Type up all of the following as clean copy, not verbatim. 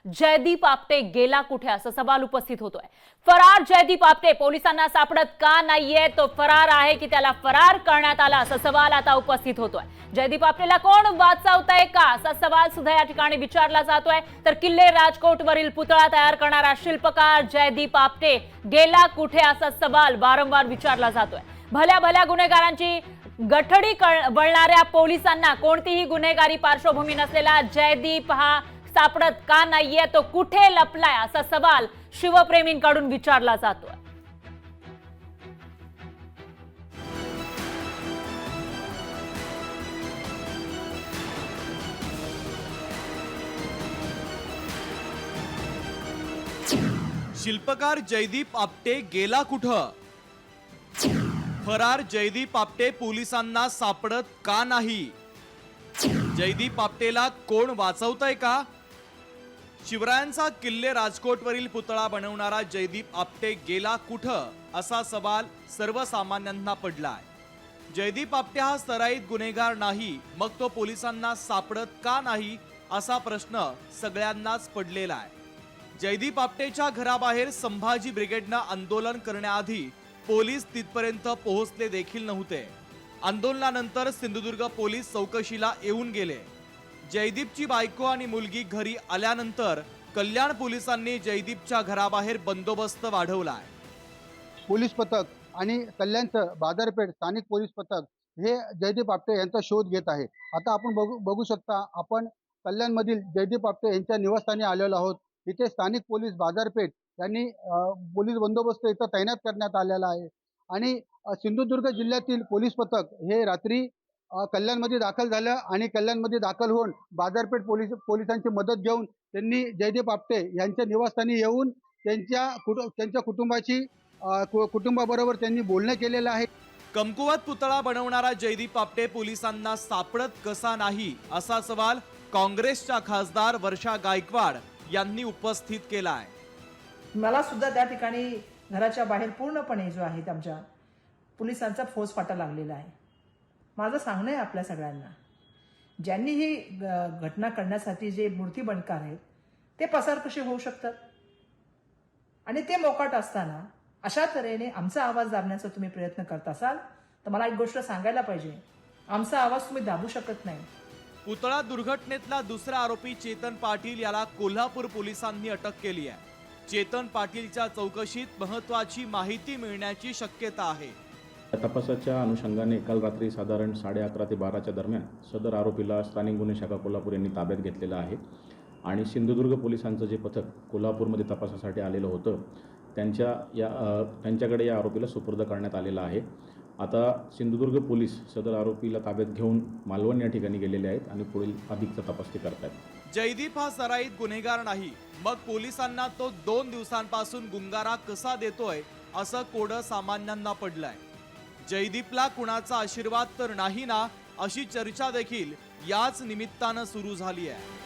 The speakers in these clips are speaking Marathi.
जयदीप आपटे गेला कुठे असा सवाल उपस्थित होतोय। फरार जयदीप आपटे पोलिसांना सापडत का नाहीये, तो फरार आहे की त्याला फरार करण्यात आला असा सवाल आता उपस्थित होतोय। जयदीप आपटेला कोण वाचवतंय का असा सवाल सुद्धा या ठिकाणी विचारला जातोय। तर किल्ले राजकोटवरील पुतळा तयार करणारा शिल्पकार जयदीप आपटे गेला कुठे असा सवाल वारंवार विचारला जातोय। भल्या भल्या गुन्हेगारांची गठडी वळणाऱ्या पोलिसांना कोणतीही गुन्हेगारी पार्श्वभूमी नसलेला जयदीप हा सापडत का नाहीये, तो कुठे लपलाय असा सवाल शिवप्रेमींकडून विचारला जातोय। शिल्पकार जयदीप आपटे गेला कुठं? फरार जयदीप आपटे पोलिसांना सापडत का नाही? जयदीप आपटेला कोण वाचवतंय का? शिवरायांचा किल्ले राजकोटवरील पुतळा बनवणारा जयदीप आपटे गेला कुठं असा सवाल सर्वसामान्यांना पडलाय। जयदीप आपटे हा सराईत गुन्हेगार नाही, मग तो पोलिसांना सापडत का नाही असा प्रश्न सगळ्यांनाच पडलेला आहे। जयदीप आपटेच्या घराबाहेर संभाजी ब्रिगेडनं आंदोलन करण्याआधी पोलीस तिथपर्यंत पोहोचले देखील नव्हते। आंदोलनानंतर सिंधुदुर्ग पोलीस चौकशीला येऊन गेले। जयदीपची बायको आणि मुलगी घरी आल्यानंतर कल्याण पोलिसांनी जयदीपच्या घराबाहेर बंदोबस्त वाढवलाय। पोलीस पथक आणि कल्याणचं बाजारपेठ स्थानिक पोलीस पथक हे जयदीप आपटे यांचा शोध घेत आहे। आता आपण बघू शकता, आपण कल्याणमधील जयदीप आपटे यांच्या निवासस्थानी आलेलो आहोत। इथे स्थानिक पोलीस बाजारपेठ यांनी पोलीस बंदोबस्त इथं तैनात करण्यात आलेला आहे आणि सिंधुदुर्ग जिल्ह्यातील पोलीस पथक हे रात्री कल्याणमध्ये दाखल झालं आणि कल्याणमध्ये दाखल होऊन बाजारपेठ पोलिसांची मदत घेऊन त्यांनी जयदीप आपटे यांच्या निवासस्थानी येऊन त्यांच्या कुटुंबाबरोबर त्यांनी बोलणं केलेलं आहे। कमकुवत पुतळा बनवणारा जयदीप आपटे पोलिसांना सापडत कसा नाही असा सवाल काँग्रेसच्या खासदार वर्षा गायकवाड यांनी उपस्थित केलाय। मला सुद्धा त्या ठिकाणी घराच्या बाहेर पूर्णपणे जो आहे आमच्या पोलिसांचा फौजफाटा लागलेला आहे। माझं सांगणं आहे आपल्या सगळ्यांना, ज्यांनी ही घटना करण्यासाठी जे मूर्तीबंडकार आहेत ते पसार कसे होऊ शकतात आणि ते मोकाट असताना अशा तऱ्हेने आमचा आवाज दाबण्याचा तुम्ही प्रयत्न करत असाल तर मला एक गोष्ट सांगायला पाहिजे, आमचा आवाज तुम्ही दाबू शकत नाही। पुतळा दुर्घटनेतला दुसरा आरोपी चेतन पाटील याला कोल्हापूर पोलिसांनी अटक केली आहे। चेतन पाटीलच्या चौकशीत महत्त्वाची माहिती मिळण्याची शक्यता आहे। तपासाच्या अनुषंगाने काल रात्री साधारण 11:30 ते 12च्या दरम्यान सदर आरोपीला स्थानिक गुन्हे शाखा कोल्हापूर यांनी ताब्यात घेतलेला आहे आणि सिंधुदुर्ग पोलिसांचं जे पथक कोल्हापूरमध्ये तपासासाठी आलेलं होतं त्यांच्याकडे या आरोपीला सुपूर्द करण्यात आलेला आहे। आता सिंधुदुर्ग पोलीस सदर आरोपीला ताब्यात घेऊन मालवण या ठिकाणी गेलेले आहेत आणि पुढील अधिकचा तपास ते करतात। जयदीप हा सराईत गुन्हेगार नाही, मग पोलिसांना तो 2 दिवसांपासून गुंगारा कसा देतोय असं कोडं सामान्यांना पडलंय। जयदीपला कुणाचा आशीर्वाद तर नाही ना अशी चर्चा देखील याच निमित्तानं सुरू झाली आहे।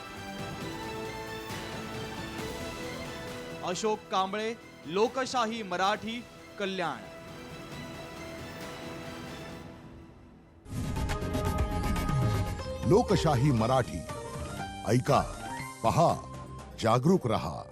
अशोक कांबळे, लोकशाही मराठी, कल्याण। लोकशाही मराठी ऐका, पहा, जागरूक रहा।